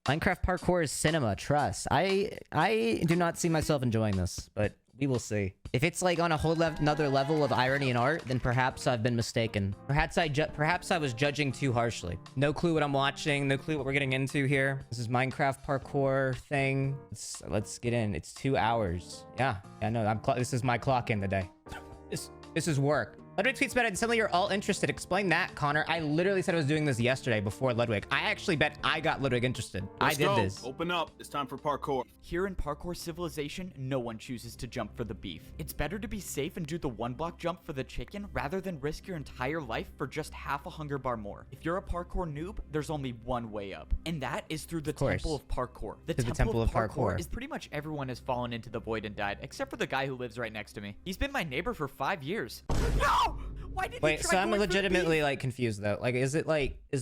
Minecraft parkour is cinema, trust. I do not see myself enjoying this, but we will see. If it's like on a whole another level of irony and art, then perhaps I've been mistaken. Perhaps I was judging too harshly. No clue what I'm watching. No clue what we're getting into here. This is Minecraft parkour thing. Let's get in. It's 2 hours. Yeah, no. This is my clock in the day. This is work. Ludwig tweets about it, and suddenly you're all interested. Explain that, Connor. I literally said I was doing this yesterday before Ludwig. I actually bet I got Ludwig interested. I did this. Open up. It's time for parkour. Here in Parkour Civilization, no one chooses to jump for the beef. It's better to be safe and do the 1-block jump for the chicken rather than risk your entire life for just half a hunger bar more. If you're a parkour noob, there's only one way up, and that is through the Temple of Parkour. The Temple of Parkour is pretty much everyone has fallen into the void and died, except for the guy who lives right next to me. He's been my neighbor for 5 years. No! Why did Wait, so I'm legitimately like confused though. Like, is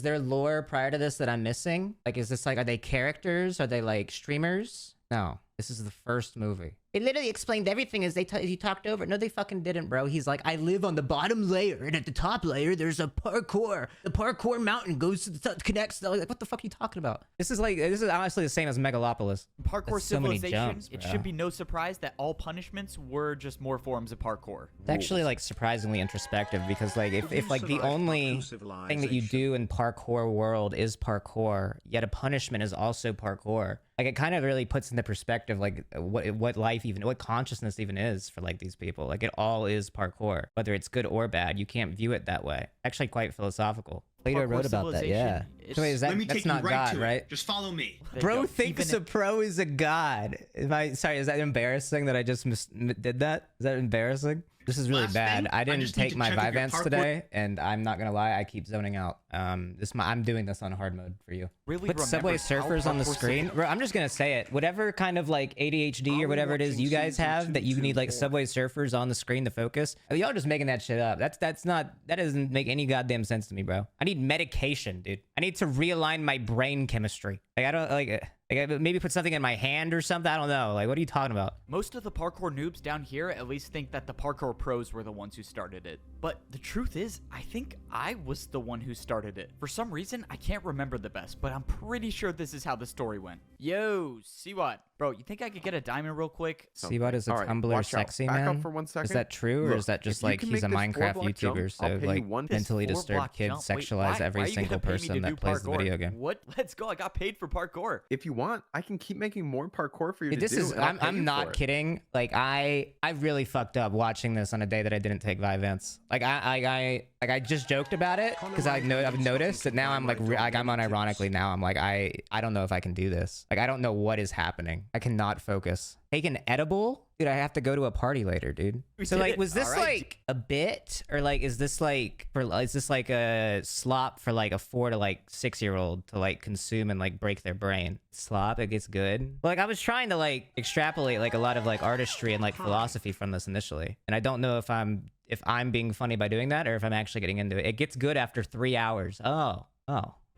there lore prior to this that I'm missing? Like, is this like, are they characters? Are they like streamers? No, this is the first movie. It literally explained everything as he talked over it. No, they fucking didn't, bro. He's like, I live on the bottom layer, and at the top layer, there's a parkour. The parkour mountain goes to the top, connects. Like, what the fuck are you talking about? This is honestly the same as Megalopolis. Parkour Civilization, it should be no surprise that all punishments were just more forms of parkour. It's actually like surprisingly introspective because like if like the only thing that you do in parkour world is parkour, yet a punishment is also parkour. Like, it kind of really puts into perspective like what life even, what consciousness even is for like these people. Like, it all is parkour, whether it's good or bad. You can't view it that way. Actually, quite philosophical. Plato wrote about that. Yeah. So wait, that's not God, right? Just follow me. Bro thinks a pro is a god. Sorry, is that embarrassing that I just did that? Is that embarrassing? This is really bad. I didn't take my Vivance today, and I'm not gonna lie, I keep zoning out. I'm doing this on hard mode for you. Really? Put Subway Surfers on the screen. Bro, I'm just gonna say it. Whatever kind of like ADHD or whatever it is you guys have that you need like Subway Surfers on the screen to focus. Y'all just making that shit up. That doesn't make any goddamn sense to me, bro. I need medication, dude. I need to realign my brain chemistry. Like, I don't like maybe put something in my hand or something. I don't know. Like, what are you talking about? Most of the parkour noobs down here at least think that the parkour pros were the ones who started it. But the truth is, I think I was the one who started it. For some reason, I can't remember the best, but I'm pretty sure this is how the story went. Yo, see what? Bro, you think I could get a diamond real quick? Seabot is a Tumblr sexy man? Back up for 1 second. Is that true, or is that just like he's a Minecraft YouTuber, so like mentally disturbed kids sexualize every single person that plays the video game? What? Let's go. I got paid for parkour. If you want, I can keep making more parkour for you to do. I'm not kidding. Like, I really fucked up watching this on a day that I didn't take Vivance. Like, I just joked about it because I've noticed that now I'm like I'm unironically now I'm like I don't know if I can do this. Like, I don't know what is happening. I cannot focus. Take an edible? Dude, I have to go to a party later, dude. So like, was this like a bit, or like is this like a slop for like a 4 to like 6-year-old to like consume and like break their brain? Slop, it gets good. But, like, I was trying to like extrapolate like a lot of like artistry and like philosophy from this initially, and I don't know if I'm being funny by doing that or if I'm actually getting into it. It gets good after 3 hours. Oh.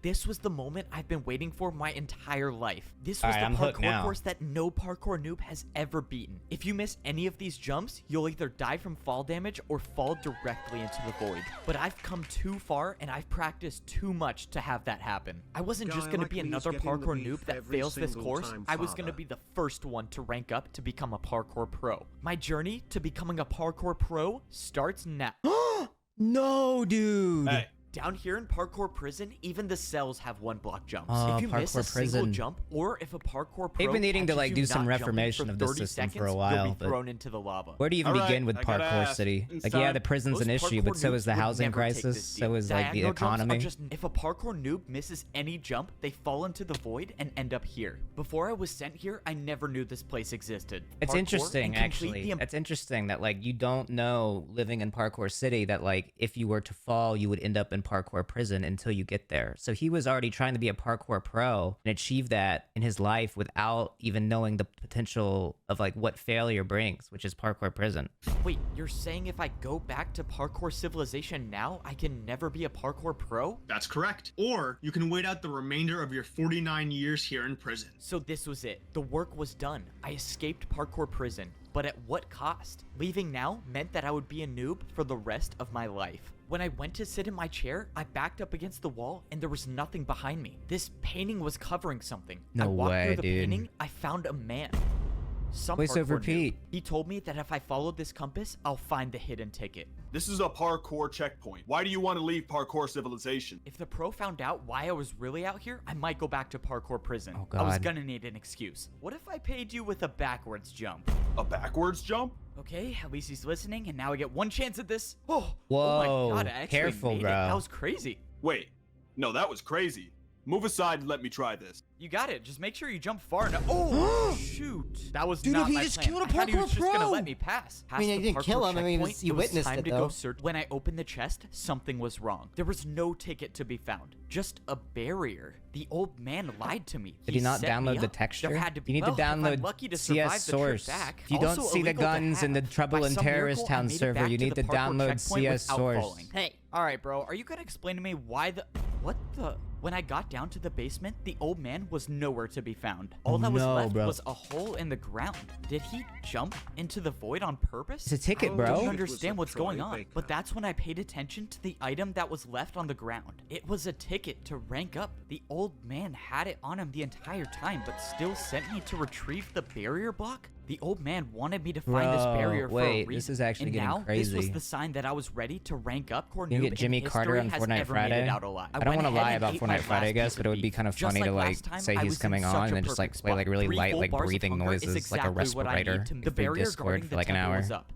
This was the moment I've been waiting for my entire life. This was the parkour course that no parkour noob has ever beaten. If you miss any of these jumps, you'll either die from fall damage or fall directly into the void. But I've come too far and I've practiced too much to have that happen. I wasn't just going to be another parkour noob that fails this course. I was going to be the first one to rank up to become a parkour pro. My journey to becoming a parkour pro starts now. No, dude. Hey. Down here in Parkour Prison, even the cells have 1-block jumps. Oh, if you miss a Prison. single jump, or if a parkour pro They've been needing to like do some not reformation of this system for a while. You'll be thrown into the lava. Where do you even begin with Parkour City? Like, yeah, the prison's an issue, but so is the housing crisis. So is like the economy. If a parkour noob misses any jump, they fall into the void and end up here. Before I was sent here, I never knew this place existed. It's interesting, actually. It's interesting that like you don't know living in Parkour City that like if you were to fall, you would end up in Parkour Prison until you get there. So he was already trying to be a parkour pro and achieve that in his life without even knowing the potential of like what failure brings, which is Parkour Prison. Wait, you're saying if I go back to Parkour Civilization now, I can never be a parkour pro? That's correct. Or you can wait out the remainder of your 49 years here in prison. So this was it. The work was done. I escaped Parkour Prison. But at what cost? Leaving now meant that I would be a noob for the rest of my life. When I went to sit in my chair, I backed up against the wall and there was nothing behind me. This painting was covering something. No I walked way, through the dude. painting, I found a man. Some Voice over parkour noob. Pete. He told me that if I followed this compass, I'll find the hidden ticket. This is a parkour checkpoint. Why do you want to leave parkour civilization? If the pro found out why I was really out here, I might go back to parkour prison. Oh, I was God. gonna need an excuse. What if I paid you with a backwards jump? A backwards jump? Okay, at least he's listening, and now I get one chance at this. Oh Whoa, my God, I actually careful, made bro. it. That was crazy. Wait, no, that was crazy. Move aside and let me try this. You got it. Just make sure you jump far enough. Oh, shoot. That was Dude, not he my just plan. killed a I thought he was parkour just gonna pro. let me pass. I mean, Past you the didn't kill parkour him. I mean, checkpoint, you it was witnessed time it, to go though. search. When I opened the chest, something was wrong. There was no ticket to be found. Just a barrier. The old man lied to me. Did he not set me download the up. texture? There had to be. You need to Well, if I'm download lucky to survive CS the trip Source. back. If you don't Also see the illegal to guns in the have. Trouble By in some Terrorist miracle, I Town made it server, back you to need the to parkour download checkpoint CS without Source. falling. Hey, all right, bro. Are you gonna explain to me why the? What the? When I got down to the basement, the old man was nowhere to be found. All that was no, left bro. was a hole in the ground. Did he jump into the void on purpose? It's a ticket, I bro. don't It understand what's going on. But that's when I paid attention to the item that was left on the ground. It was a ticket to rank up. The old man had it on him the entire time, but still sent me to retrieve the barrier block. The old man wanted me to find this Bro, barrier for a wait, reason. this is actually and getting now, This crazy. was the sign that I was ready to rank up. You can get Jimmy Carter on Fortnite Friday. I don't want to lie about Fortnite Friday, I guess, but it would be kind of funny to like say he's coming on and just like play like really light, like breathing noises, like a respirator The through barrier Discord guarding for the like an temple hour. was up.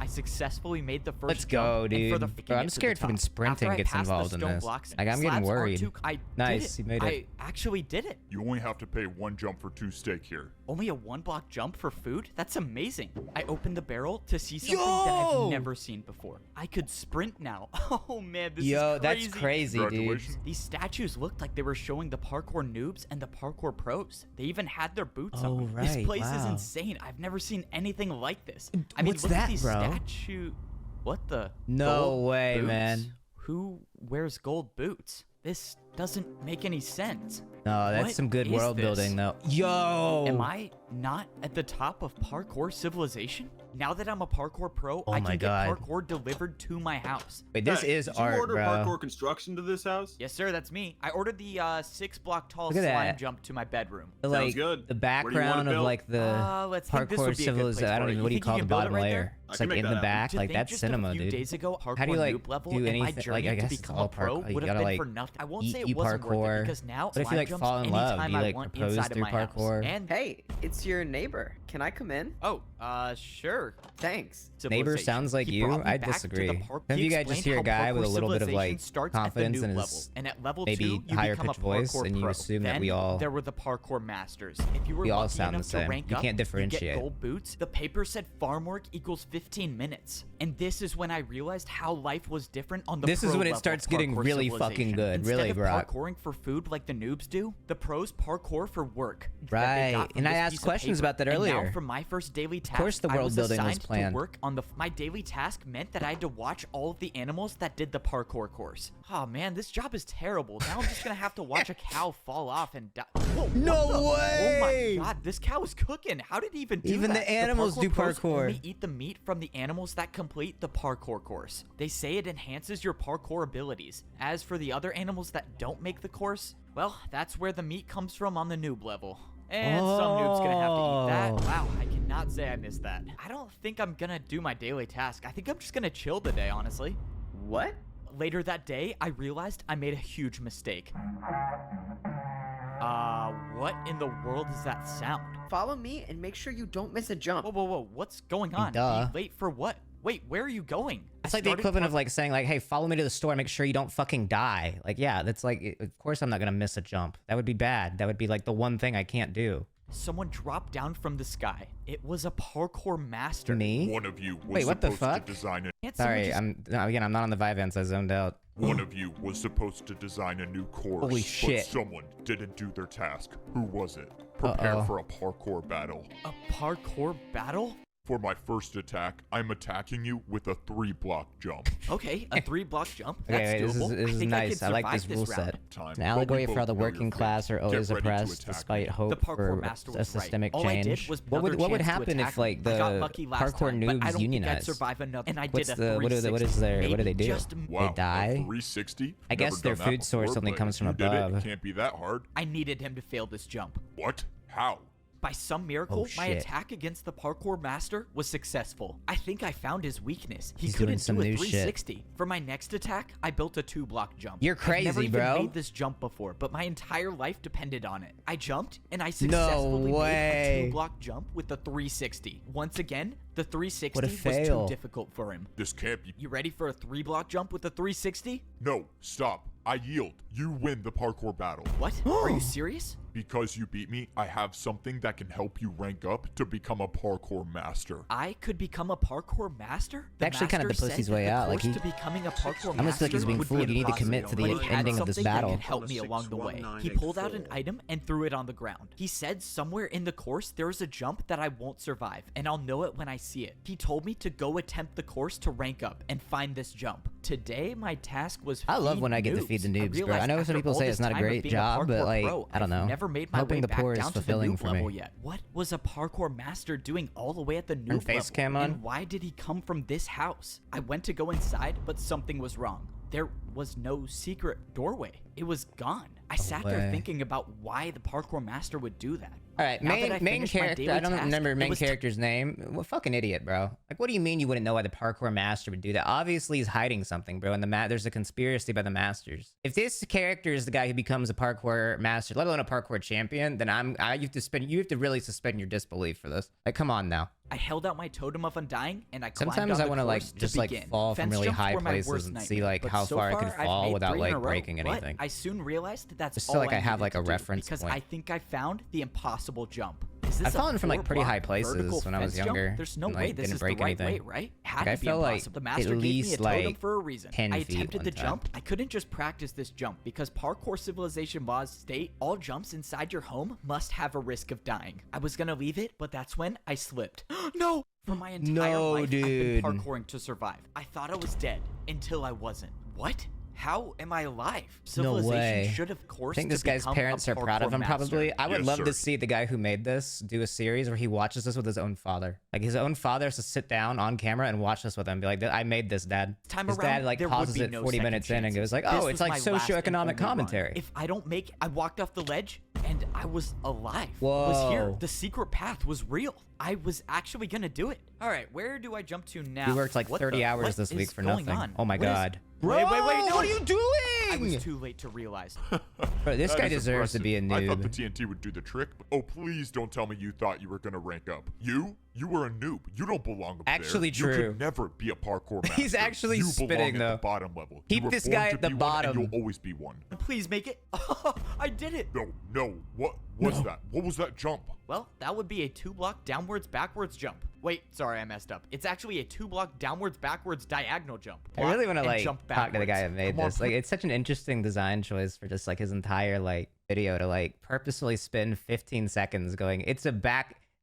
I successfully made the first Let's jump, go, and for dude. the Bro, I'm to the scared fucking top. sprinting After I gets passed the involved in stone this. blocks, Like, I'm getting slabs worried. R2 I did Nice, it. you made it. I actually did it. You only have to pay 1 jump for 2 steak here. Only a 1-block jump for food? That's amazing. I opened the barrel to see something that Yo! I've never seen before. I could sprint now. Oh man, this Yo, is crazy. that's crazy, dude. Congratulations. These statues looked like they were showing the parkour noobs and the parkour pros. They even had their boots Oh, on. This right, place is wow. insane. I've never seen anything like this. I mean, What's look at that, these bro? statue. What the? No Gold way, boots? man. Who wears gold boots? This doesn't make any sense. No, that's What some good is world this? building, though. Yo! Am I not at the top of parkour civilization? Now that I'm a parkour pro, Oh I my can God. get parkour delivered to my house. Wait, this Hey, is did you art, order bro. parkour construction to this house? Yes, sir, that's me. I ordered the 6-block tall Look at slime that. jump to my bedroom. The, Sounds like, good. the Where do you want it background of built? like the Let's think this parkour would be a good place civilization. I don't for it. even. What do you think call can the build it bottom right layer? there? I It's can like make in that the happen. back. To Like think that's just cinema, a few dude. days ago, How do you parkour like noob level do and my anything? journey Like I to guess become all a pro parkour. would You have gotta been for like nothing. I won't eat say it you wasn't worth it parkour. because now What if you slime like jumps fall in love? anytime Do you I like want propose inside of through my house. parkour? And Hey, it's your neighbor. Can I come in? oh, sure. Thanks. Neighbor Civilization. sounds like He you? brought me I back to the disagree. park- Some of He you guys just explained hear a how guy with a parkour little bit of civilization like starts at the confidence noob in level, his and at level maybe 2, you higher become a pitched voice, parkour and you pro. assume that Then we all there were the parkour masters. If you were we all lucky sound enough the same. to rank You up, can't get differentiate. gold boots. The paper said farm work equals 15 minutes, and this is when I realized how life was different on the This is pro when it level starts of getting parkour really fucking civilization. good. Instead Really, of Brock. parkouring for food like the noobs do, the pros parkour for work. that they Right. got from And I this asked piece of questions paper. about that And now earlier. for my first daily task, course the I world was building was assigned planned. to work on my daily task meant that I had to watch all of the animals that did the parkour course. Oh man, this job is terrible. Now I'm just gonna have to watch a cow fall off and die. Whoa, what No the- way! Oh my god, this cow is cooking. How did he even do Even that? the animals do pros parkour. only eat the meat from the animals that complete the parkour course. They say it enhances your parkour abilities. As for the other animals that don't make the course, well, that's where the meat comes from on the noob level. And some noob's gonna have to eat that. Wow, I cannot say I missed that. I don't think I'm gonna do my daily task. I think I'm just gonna chill today, honestly. What? Later that day, I realized I made a huge mistake. What in the world is that sound? Follow me and make sure you don't miss a jump. Whoa, whoa, whoa, what's going on? Duh. Be late for what? Wait, where are you going? It's like the equivalent of like saying like, "Hey, follow me to the store. Make sure you don't fucking die." Like, yeah, that's like, of course I'm not gonna miss a jump. That would be bad. That would be like the one thing I can't do. Someone dropped down from the sky. It was a parkour master. Me? One of you was Wait, what the supposed fuck? to design a Can't someone Sorry, just- I'm not on the Vivance. I zoned out. One of you was supposed to design a new course. Holy shit. But someone didn't do their task. Who was it? Prepare Uh-oh. for a parkour battle. A parkour battle? For my first attack, I'm attacking you with a 3-block jump. Okay, a 3-block jump. Okay, That's wait, doable. this is think nice. I like survive this rule round. set. Time, An allegory but we for how the both know working your class fate. are always Get ready to oppressed attack despite me. hope The parkour for master a was right. systemic All I change. did was What would another chance to happen if attack me. like I got the lucky last parkour time, but I noobs don't think I'd unionized? survive another. And I What's did a the what is 360. there? What do they Maybe do? just Wow, die? a 360? I guess Never their done that food source before, only but comes from you did it. above. It can't be that hard. I needed him to fail this jump. What? How? By some miracle, Oh, my shit. attack against the parkour master was successful. I think I found his weakness. He He's doing couldn't some do a new shit. 360. For my next attack, I built a 2-block jump. You're I've never crazy, even bro. made this jump before, but my entire life depended on it. I jumped, and I successfully made way. a 2-block jump with the 360. Once again, the 360 What a was fail. too difficult for him. This can't be. You ready for a 3-block jump with the 360? No, stop. I yield. You win the parkour battle. What? Are you serious? Because you beat me, I have something that can help you rank up to become a parkour master. I could become a parkour master? The Actually kinda master the pussy's said that way the out, like course he- to becoming a parkour I almost feel like he's master being would fooled. be You need to commit to the impossible, but he had ending of this something battle. that could help me along the way. He pulled out an item and threw it on the ground. He said somewhere in the course there is a jump that I won't survive, and I'll know it when I see it. He told me to go attempt the course to rank up and find this jump. Today, my task was I love feed when I get to noobs. feed the noobs, bro. realized I know some after people all say this it's not a time of great being a job, but parkour like, pro, I don't know. I've never made my Helping way the back poor is down to the fulfilling noob for me. level yet. What was a parkour master doing all the way at the noob face level? cam on? And why did he come from this house? I went to go inside, but something was wrong. There was no secret doorway. It was gone. I sat there way. thinking about why the parkour master would do that. All right, Now that I main finished my character. daily I don't task, remember it main was character's name. What fucking idiot, bro? Like, what do you mean you wouldn't know why the parkour master would do that? Obviously, he's hiding something, bro. And there's a conspiracy by the masters. If this character is the guy who becomes a parkour master, let alone a parkour champion, then you have to really suspend your disbelief for this. Like, come on now. I held out my totem of undying and I climbed Sometimes on I the want to like course just begin. like fall from Fence really jumps high were my places worst and nightmare, see like but how so far I far, can I've fall made without 3 in a like row. breaking But anything. I soon realized that that's Just so, all like, I have, needed like, to a do reference because point. I think I found the impossible jump. Is this I've a fallen from, like, pretty high 4-block places vertical when I was fence jump? younger There's no and, way like, this didn't is break the right anything. way, right? Had Like, I to be fell, like, impossible. The at master gave me a least, totem like, for a reason. 10 I feet attempted one the time. jump. I couldn't just practice this jump because parkour civilization laws state all jumps inside your home must have a risk of dying. I was gonna leave it, but that's when I slipped. No! For my entire No, life, dude. I've been parkouring to survive. I thought I was dead until I wasn't. What? How am I alive? No Civilization way. should have I coursed think this to guy's become parents a are proud of parkour him, master. probably. I would Yes, love sir. to see the guy who made this do a series where he watches this with his own father. Like, his own father has to sit down on camera and watch this with him. Be like, I made this, Dad. Time His around, dad, like, there would pauses be it no 40 second minutes in and chances. goes like, This oh, was it's like my last and socioeconomic only run. commentary. If I don't make, I walked off the ledge and I was alive. I was here. Whoa. The secret path was real. I was actually gonna do it. All right, where do I jump to now? He worked like What 30 the- hours what this is week for going nothing. on? Oh my What is- God. Wait, no. what are you doing? I was too late to realize. Bro, this That guy is deserves to be a impressive. I thought the noob. TNT would do the trick. Oh, please don't tell me you thought you were gonna rank up. You were a noob. You don't belong up Actually there. You true. could never be a parkour master. He's actually you spitting, belong at though. the bottom level. Keep you were this born guy to at the be one, bottom. and you'll always be one. Please make it. I did it. No. What was that? What was that jump? Well, that would be a 2-block downwards backwards jump. Wait, sorry, I messed up. It's actually a 2-block downwards backwards diagonal jump. I really Block want to and like jump talk to the guy backwards. that made Come on, this. Like, it's such an interesting design choice for just like his entire like video to like purposefully spend 15 seconds going,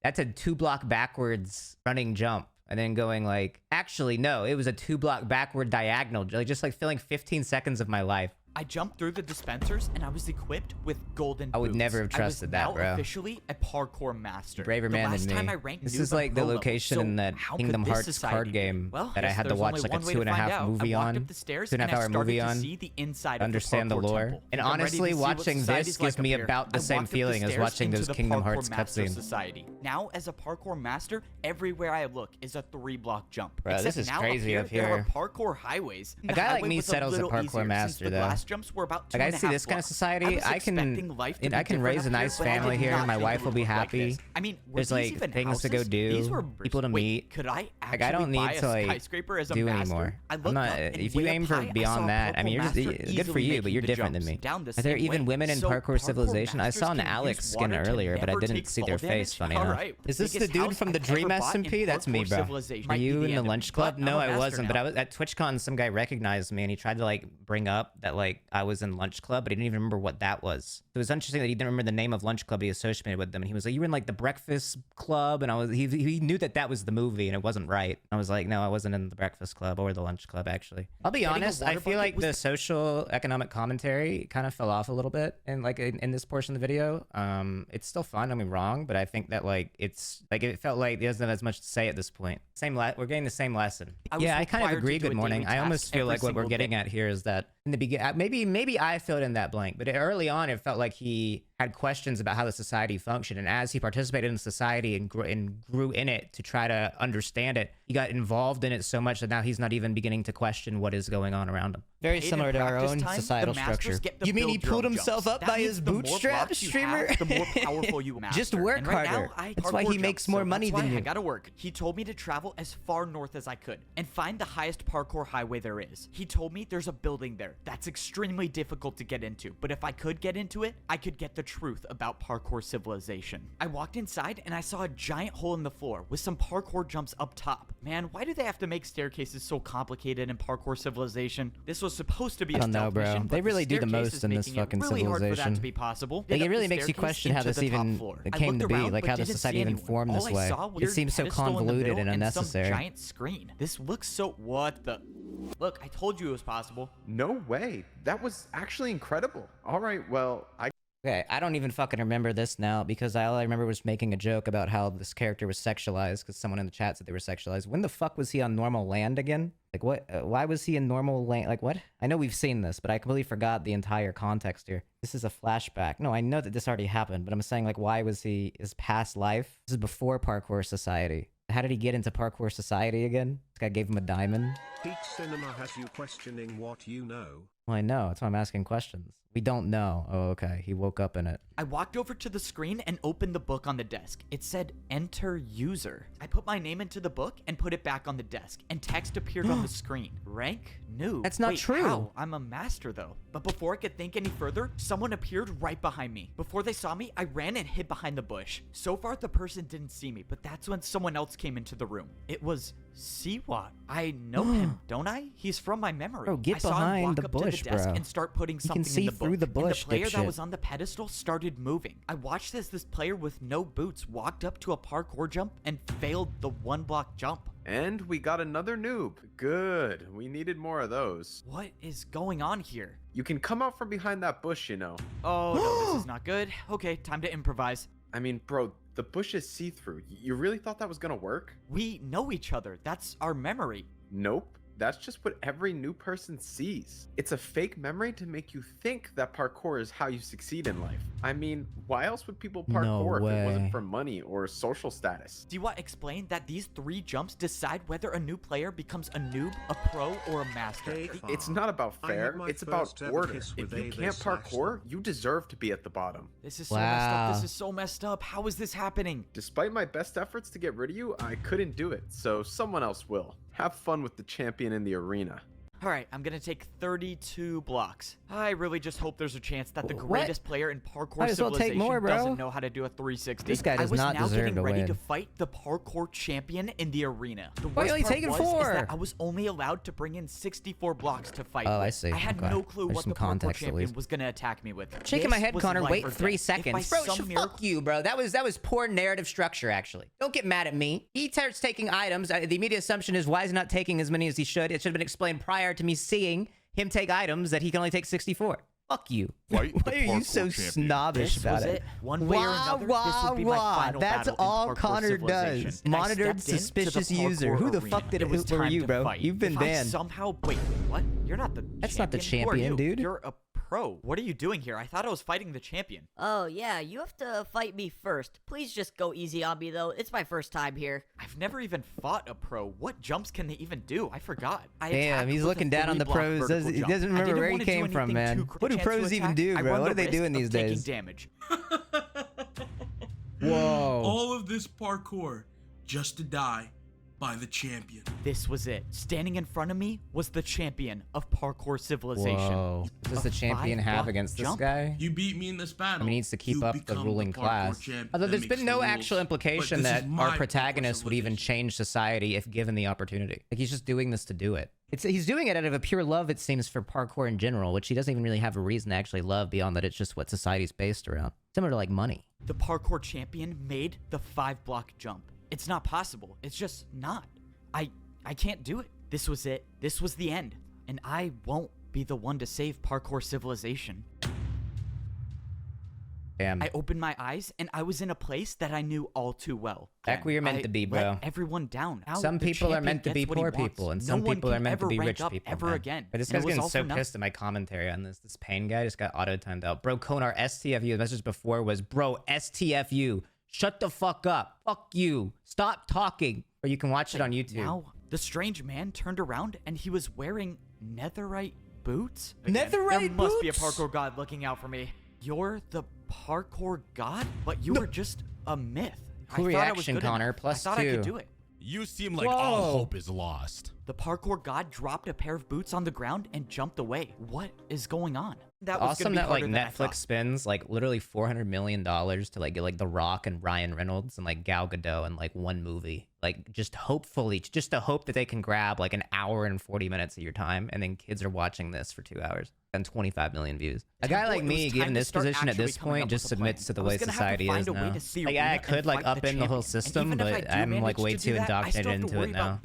that's a 2-block backwards running jump. And then going like, actually, no, it was a 2-block backward diagonal. Like, just like filling 15 seconds of my life. I jumped through the dispensers and I was equipped with golden I would boots. never have trusted that, I was bro. now officially a parkour master. Braver man the last than time me. I ranked This noob is on like the pro level, location so in that how Kingdom could this Hearts society card be? game Well, that I guess had to there's watch only like one a way to 2.5 find out. movie I walked on. up the stairs 2.5 and I hour started movie to on. see the inside Understand of the the parkour lore. temple. And Think I'm ready to honestly, see what watching this society's gives like me up here. about the I same walked up the feeling as stairs watching into those the Kingdom parkour Hearts master cutscenes. society. Now, as a parkour master, everywhere I look is a 3-block jump. Bro, this Except is now crazy up up here. There here. are parkour highways. A The guy like highway me was a settles a little parkour easier since master, the though. glass jumps were about Like, I 2.5 see this kind of blocks. society, I was I can expecting life to be I can raise a different up nice here, but I family did here. not My think wife it will be would look like happy. this. I mean, were There's these like even things to go houses? do, These were people to wait, meet. Could I Like, I don't actually need buy to a like skyscraper as a do master? anymore. I I'm looked not. up, and If you way aim up for high, I saw beyond that, I mean, parkour you're just master good easily for you, but making you're the different than jumps me. down the Are there same even way. women in So Parkour Civilization? I masters saw an can Alex use skin water to earlier, but I never didn't take see their fall face. damage? Funny All enough. right. Is this the Biggest dude house from the I've Dream ever bought in SMP? That's me, Parkour bro. Civilization. Are Might be you the in the end of lunch me, club? but No, I'm a I master wasn't. But now. I was at TwitchCon. Some guy recognized me, and he tried to like bring up that like like I was in lunch club, but he didn't even remember what that was. It was interesting that he didn't remember the name of lunch club he associated with them. And he was like, you were in like the breakfast club. And he knew that was the movie and it wasn't right. I was like, no, I wasn't in the breakfast club or the lunch club, actually. I'll be honest, I feel like the social economic commentary kind of fell off a little bit in like in this portion of the video. It's still fun, don't get me wrong, but I think that like it's like it felt like he doesn't have as much to say at this point. We're getting the same lesson. Yeah, I kind of agree. Good morning. I almost feel like what we're getting at here is that in the beginning, maybe I filled in that blank, but early on it felt like he had questions about how the society functioned, and as he participated in society and grew in it to try to understand it, he got involved in it so much that now he's not even beginning to question what is going on around him. Very similar to our own societal structure. You mean he pulled himself up by his bootstraps, streamer? The more powerful you master. Just work harder. That's why he makes more money than you. I gotta work. He told me to travel as far north as I could and find the highest parkour highway there is. He told me there's a building there that's extremely difficult to get into, but if I could get into it, I could get the truth about parkour civilization. I walked inside and I saw a giant hole in the floor with some parkour jumps up top. Man, why do they have to make staircases so complicated in parkour civilization? This was supposed to be a stealth mission, they really do the most in this fucking really civilization. Hard for that to be possible. Like, it really makes you question how this even came to be, like how the society even formed this way. It seems so convoluted and unnecessary. Some giant screen. This looks so what the. Look, I told you it was possible. No way. That was actually incredible. All right, well, Okay, I don't even fucking remember this now because all I remember was making a joke about how this character was sexualized because someone in the chat said they were sexualized. When the fuck was he on normal land again? Like what? Why was he in normal land? Like what? I know we've seen this, but I completely forgot the entire context here. This is a flashback. No, I know that this already happened, but I'm saying like why was he his past life? This is before Parkour Society. How did he get into Parkour Society again? This guy gave him a diamond. Peach Cinema has you questioning what you know. Well, I know. That's why I'm asking questions. We don't know. Oh, okay. He woke up in it. I walked over to the screen and opened the book on the desk. It said, enter user. I put my name into the book and put it back on the desk, and text appeared on the screen. Rank? Noob. That's not true. How? I'm a master, though. But before I could think any further, someone appeared right behind me. Before they saw me, I ran and hid behind the bush. So far, the person didn't see me, but that's when someone else came into the room. It was Siwat. I know him, don't I? He's from my memory. Bro, get I saw behind him walk the up bush, to the desk bro. and start putting something can see in the book. through the bush, And the player dipshit. that was on the pedestal started moving. I watched as this player with no boots walked up to a parkour jump and failed the one block jump. and we got another noob. Good. We needed more of those. What is going on here? You can come out from behind that bush, you know. Oh, no, this is not good. Okay, time to improvise. I mean, bro, the bush is see-through. You really thought that was gonna work? We know each other. That's our memory. Nope. That's just what every new person sees. It's a fake memory to make you think that parkour is how you succeed in life. I mean, why else would people parkour if it wasn't for money or social status? Siwat explained that these 3 jumps decide whether a new player becomes a noob, a pro, or a master. It's not about fair, it's about order. If you can't parkour, you deserve to be at the bottom. This is so messed up. This is so messed up. How is this happening? Despite my best efforts to get rid of you, I couldn't do it, so someone else will. Have fun with the champion in the arena. Alright, I'm gonna take 32 blocks. I really just hope there's a chance that the greatest player in parkour civilization doesn't know how to do a 360. This guy does not deserve to win. I was now getting ready to fight the parkour champion in the arena. The Why are you only taking 4? Is that I was only allowed to bring in 64 blocks to fight. Oh, I see. I had no clue what the parkour champion was gonna attack me with. Shaking my head, Connor. Wait 3 seconds. Bro, fuck you, bro. That was poor narrative structure, actually. Don't get mad at me. He starts taking items. The immediate assumption is why he's not taking as many as he should. It should have been explained prior to me seeing him take items that he can only take 64. Fuck you. Why are you so snobbish about it? One way or another, this would be my final That's battle all in Connor parkour does. civilization. And I Monitored stepped into suspicious the user. parkour Who the arena. fuck did it? was Who are time you, to bro? fight. You've been If banned. I somehow wait, what? You're not the That's not the champion. Who are champion, you? dude. You're a pro. What are you doing here? I thought I was fighting the champion. Oh, yeah, you have to fight me first. Please just go easy on me, though. It's my first time here. I've never even fought a pro. What jumps can they even do? I forgot. Damn, he's looking down on the pros. He doesn't remember where he came from, man. What do pros even do, bro? What are they doing these days? Damage. Whoa. All of this parkour just to die by the champion. This was it. Standing in front of me was the champion of parkour civilization. Whoa. What does the champion have against this guy? You beat me in this battle. I mean, he needs to keep up the ruling class. Although there's been no actual implication that our protagonist would even change society if given the opportunity. Like, he's just doing this to do it. He's doing it out of a pure love, it seems, for parkour in general, which he doesn't even really have a reason to actually love beyond that it's just what society's based around. Similar to, like, money. The parkour champion made the 5-block jump. It's not possible. It's just not. I can't do it. This was it. This was the end. And I won't be the one to save parkour civilization. Damn. I opened my eyes and I was in a place that I knew all too well. Back where you're meant to be, bro. Let everyone down. Now some people are meant to be poor people, and some people are meant to be rich people. Ever again. But this guy's getting so pissed at my commentary on this. This Pain guy just got auto-timed out. Bro, Konar, STFU. The message before was, bro, STFU. Shut the fuck up. Fuck you. Stop talking. Or you can watch it on YouTube. Now, the strange man turned around and he was wearing netherite boots. Netherite boots? There must be a parkour god looking out for me. You're the parkour god? But you were just a myth. Cool reaction, Connor. +2. I thought I could do it. You seem like all hope is lost. The parkour god dropped a pair of boots on the ground and jumped away. What is going on? That was awesome that like Netflix spends like literally $400 million to like get like The Rock and Ryan Reynolds and like Gal Gadot in like one movie. Like just hopefully, just to hope that they can grab like an hour and 40 minutes of your time, and then kids are watching this for 2 hours and 25 million views. A guy like me, given this position at this point, just submits to the way society is now. Like I could like up in the whole system, but I'm like way too indoctrinated into it now.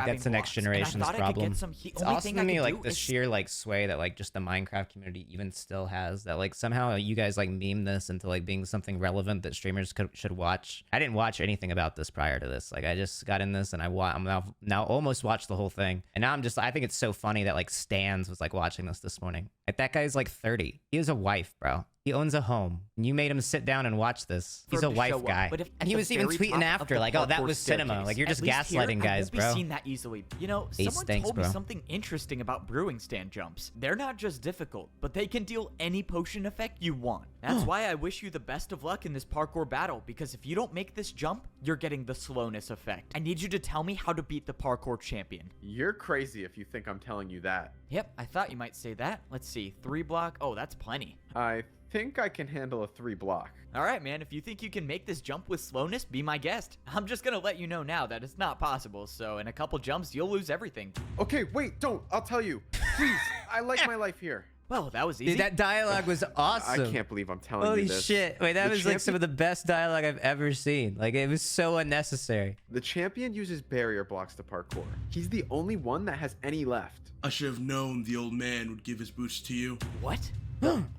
That's the next generation's problem. It's awesome to me like the sheer like sway that like just the Minecraft community even still has, that like somehow you guys like meme this into like being something relevant that streamers should watch. I didn't watch anything about this prior to this. Like I just got in this and I'm now almost watched the whole thing, and now I think it's so funny that like Stans was like watching this morning. Like that guy's like 30. He has a wife, bro. He owns a home. And you made him sit down and watch this. He's a wife guy. And he was even tweeting after, like, oh, that was cinema. Like, you're just gaslighting guys, bro. I won't be seen that easily. You know, someone told me something interesting about brewing stand jumps. They're not just difficult, but they can deal any potion effect you want. That's why I wish you the best of luck in this parkour battle, because if you don't make this jump, you're getting the slowness effect. I need you to tell me how to beat the parkour champion. You're crazy if you think I'm telling you that. Yep, I thought you might say that. Let's see, 3-block. Oh, that's plenty. I think I can handle a 3-block. All right, man. If you think you can make this jump with slowness, be my guest. I'm just gonna let you know now that it's not possible. So in a couple jumps, you'll lose everything. Okay, wait, don't. I'll tell you. Please, I like my life here. Well, that was easy. Dude, that dialogue was awesome. I can't believe I'm telling you this. Holy shit. Wait, that was like some of the best dialogue I've ever seen. Like, it was so unnecessary. The champion uses barrier blocks to parkour. He's the only one that has any left. I should have known the old man would give his boots to you. What?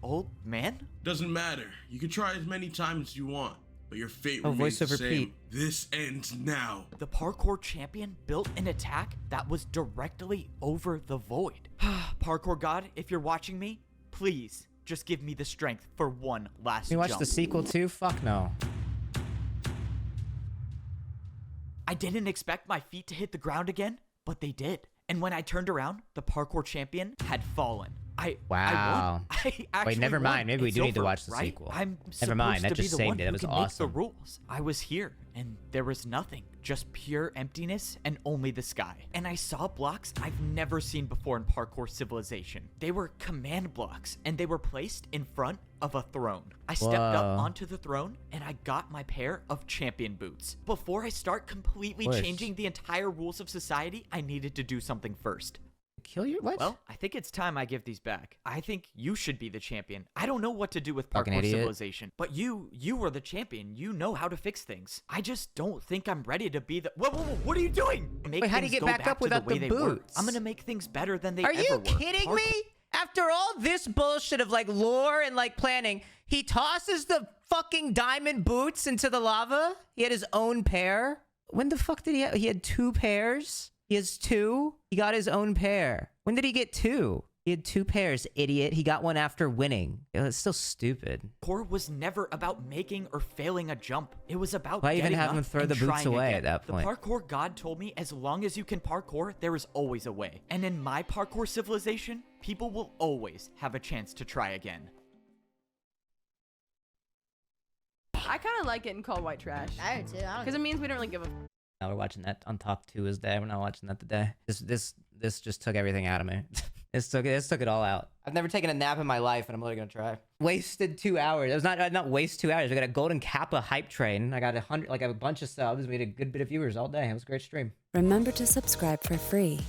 Old man? Doesn't matter. You can try as many times as you want, but your fate remains the same. Pete. This ends now. The parkour champion built an attack that was directly over the void. Parkour god, if you're watching me, please just give me the strength for one last jump. You watch the sequel too? Fuck no. I didn't expect my feet to hit the ground again, but they did. And when I turned around, the parkour champion had fallen. Wow. Wait, never mind. Maybe we do need to watch the right? sequel. I'm never mind. That just saved it. That was awesome. Make the rules. I was here, and there was nothing. Just pure emptiness and only the sky. And I saw blocks I've never seen before in parkour civilization. They were command blocks, and they were placed in front of a throne. I stepped up onto the throne, and I got my pair of champion boots. Before I start completely changing the entire rules of society, I needed to do something first. Kill your what? Well, I think it's time I give these back. I think you should be the champion. I don't know what to do with parkour civilization, but you were the champion. You know how to fix things. I just don't think I'm ready to be the. Whoa! What are you doing? Wait, how do you get back up without the boots? I'm gonna make things better than they ever were. Are you kidding me? After all this bullshit of like lore and like planning, he tosses the fucking diamond boots into the lava. He had his own pair. When the fuck did he have? He had 2 pairs. He has 2. He got his own pair. When did he get 2? He had 2 pairs, idiot. He got one after winning. It's still stupid. Parkour was never about making or failing a jump. It was about Why even have him throw the boots away at that point? The parkour god told me as long as you can parkour, there is always a way. And in my parkour civilization, people will always have a chance to try again. I kind of like getting called white trash. I do too. Because it means we don't really give a Now we're watching that on Talk 2 is dead. We're not watching that today. This just took everything out of me. This took it all out. I've never taken a nap in my life, and I'm literally gonna try. Wasted 2 hours. It was not waste 2 hours. We got a golden Kappa hype train. I got a bunch of subs. We had a good bit of viewers all day. It was a great stream. Remember to subscribe for free.